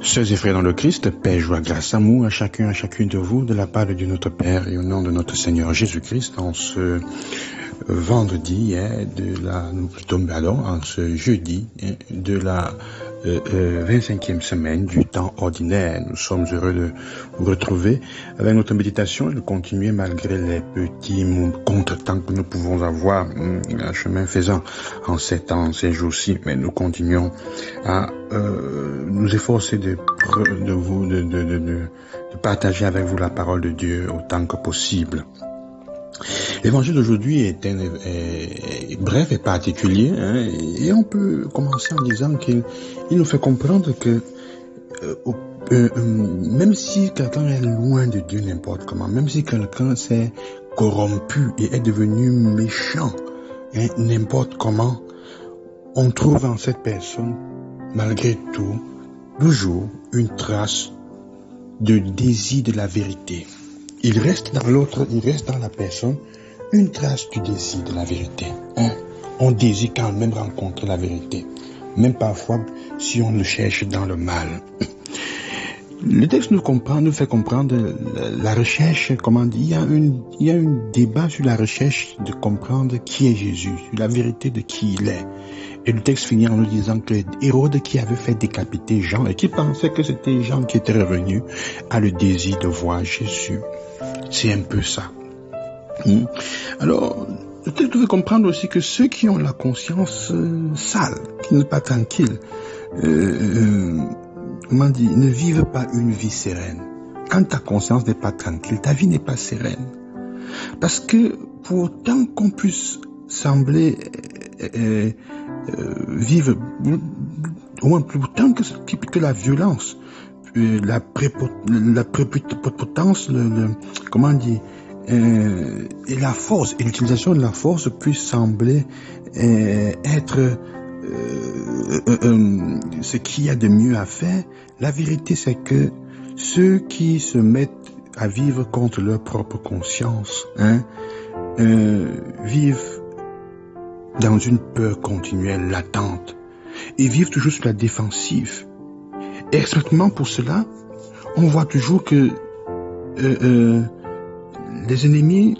Sœurs et frères dans le Christ, paix, joie, grâce, amour à chacun, à chacune de vous, de la part de Dieu notre Père et au nom de notre Seigneur Jésus-Christ, en ce vendredi, en ce jeudi de la 25e semaine du temps ordinaire. Nous sommes heureux de vous retrouver avec notre méditation et de continuer malgré les petits contretemps que nous pouvons avoir un chemin faisant en ces temps, ces jours-ci. Mais nous continuons à nous efforcer de partager avec vous la parole de Dieu autant que possible. L'évangile d'aujourd'hui est bref et particulier, et on peut commencer en disant qu'il nous fait comprendre que même si quelqu'un est loin de Dieu n'importe comment, même si quelqu'un s'est corrompu et est devenu méchant n'importe comment, on trouve en cette personne, malgré tout, toujours une trace de désir de la vérité. Il reste dans l'autre, il reste dans la personne une trace du désir de la vérité. On désire quand même rencontrer la vérité, même parfois si on le cherche dans le mal. Le texte nous fait comprendre la recherche, il y a un débat sur la recherche de comprendre qui est Jésus, sur la vérité de qui il est. Et le texte finit en nous disant que Hérode, qui avait fait décapiter Jean et qui pensait que c'était Jean qui était revenu, a le désir de voir Jésus. C'est un peu ça. Alors, le texte nous fait comprendre aussi que ceux qui ont la conscience sale, qui ne sont pas tranquilles, ne vivent pas une vie sereine. Quand ta conscience n'est pas tranquille, ta vie n'est pas sereine. Parce que pour autant qu'on puisse sembler vivre, au moins plus autant que la violence, la prépotence, et la force, et l'utilisation de la force puisse sembler être ce qu'il y a de mieux à faire. La vérité, c'est que ceux qui se mettent à vivre contre leur propre conscience, vivent dans une peur continuelle, latente, et vivent toujours sur la défensive. Et exactement pour cela, on voit toujours que les ennemis,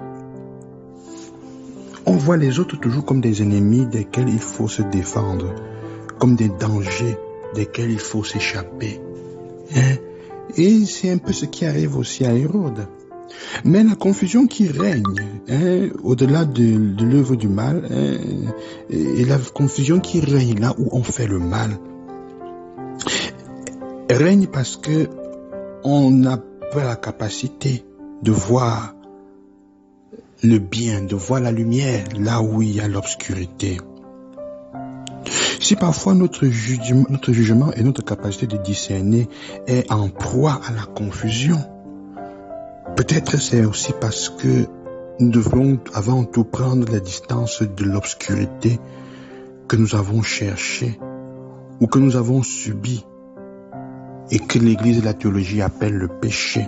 on voit les autres toujours comme des ennemis desquels il faut se défendre, comme des dangers desquels il faut s'échapper. Et c'est un peu ce qui arrive aussi à Hérode. Mais la confusion qui règne, au-delà de l'œuvre du mal, et la confusion qui règne là où on fait le mal, règne parce que on n'a pas la capacité de voir le bien, de voir la lumière là où il y a l'obscurité. Si parfois notre jugement et notre capacité de discerner est en proie à la confusion, peut-être c'est aussi parce que nous devons avant tout prendre la distance de l'obscurité que nous avons cherché ou que nous avons subi et que l'Église et la théologie appellent le péché.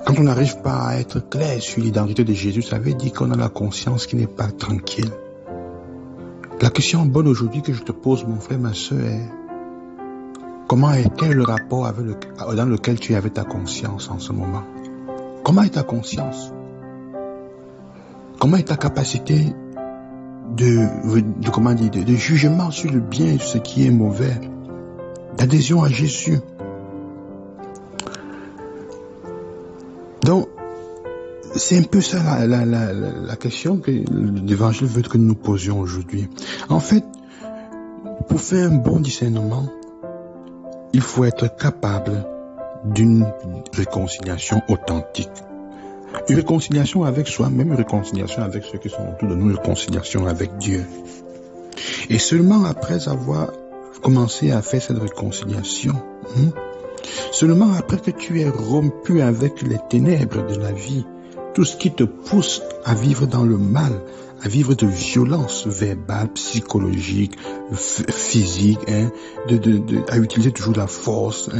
Quand on n'arrive pas à être clair sur l'identité de Jésus, ça veut dire qu'on a la conscience qui n'est pas tranquille. La question bonne aujourd'hui que je te pose, mon frère, ma soeur, est quel est le rapport dans lequel tu es avec ta conscience en ce moment? Comment est ta conscience? Comment est ta capacité de jugement sur le bien et sur ce qui est mauvais, d'adhésion à Jésus? Donc, c'est un peu ça la question que l'Évangile veut que nous nous posions aujourd'hui. En fait, pour faire un bon discernement, il faut être capable d'une réconciliation authentique. Une réconciliation avec soi-même, une réconciliation avec ceux qui sont autour de nous, une réconciliation avec Dieu. Et seulement après avoir commencé à faire cette réconciliation, seulement après que tu aies rompu avec les ténèbres de la vie, tout ce qui te pousse à vivre dans le mal, à vivre de violence verbale, psychologique, physique, à utiliser toujours la force.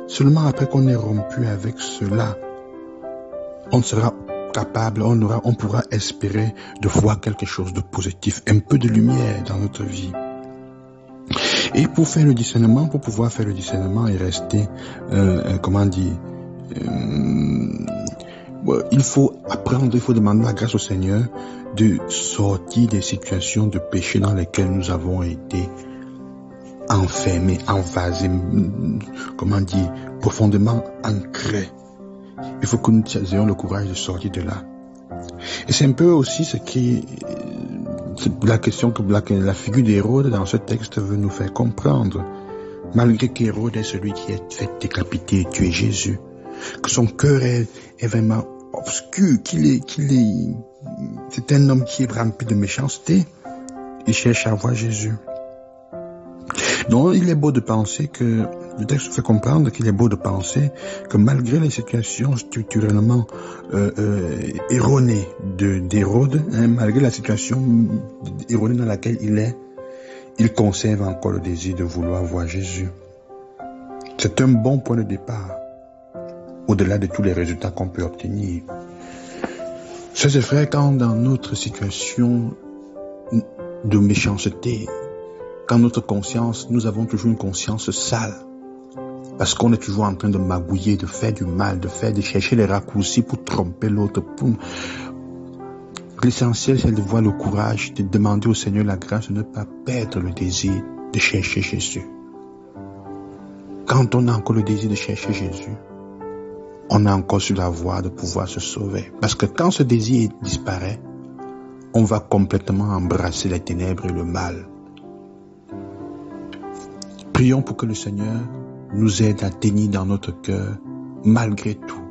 Seulement après qu'on ait rompu avec cela, on sera capable, on pourra espérer de voir quelque chose de positif, un peu de lumière dans notre vie. Et pour faire le discernement, pour pouvoir faire le discernement et rester, il faut apprendre, il faut demander la grâce au Seigneur de sortir des situations de péché dans lesquelles nous avons été enfermés, envasés, profondément ancrés. Il faut que nous ayons le courage de sortir de là. Et c'est un peu aussi la question que la figure d'Hérode dans ce texte veut nous faire comprendre. Malgré qu'Hérode est celui qui est fait décapiter et tuer Jésus, que son cœur est vraiment obscur, c'est un homme qui est rempli de méchanceté, il cherche à voir Jésus. Donc il est beau de penser que, le texte fait comprendre qu'il est beau de penser que malgré les situations structurellement erronées d'Hérode, malgré la situation erronée dans laquelle il est, il conserve encore le désir de vouloir voir Jésus. C'est un bon point de départ, au-delà de tous les résultats qu'on peut obtenir. Chers et frères, quand dans notre situation de méchanceté, quand notre conscience, nous avons toujours une conscience sale, parce qu'on est toujours en train de magouiller, de faire du mal, de chercher les raccourcis pour tromper l'autre. L'essentiel, c'est de voir le courage, de demander au Seigneur la grâce de ne pas perdre le désir de chercher Jésus. Quand on a encore le désir de chercher Jésus, on est encore sur la voie de pouvoir se sauver. Parce que quand ce désir disparaît, on va complètement embrasser les ténèbres et le mal. Prions pour que le Seigneur nous aide à tenir dans notre cœur, malgré tout,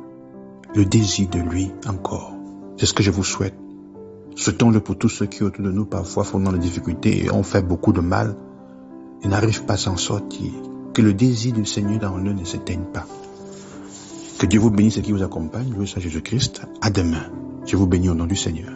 le désir de lui encore. C'est ce que je vous souhaite. Souhaitons-le pour tous ceux qui autour de nous parfois font dans les difficultés et ont fait beaucoup de mal et n'arrivent pas à s'en sortir. Que le désir du Seigneur dans eux ne s'éteigne pas. Que Dieu vous bénisse et qui vous accompagne. Loué soit Jésus-Christ. À demain. Je vous bénis au nom du Seigneur.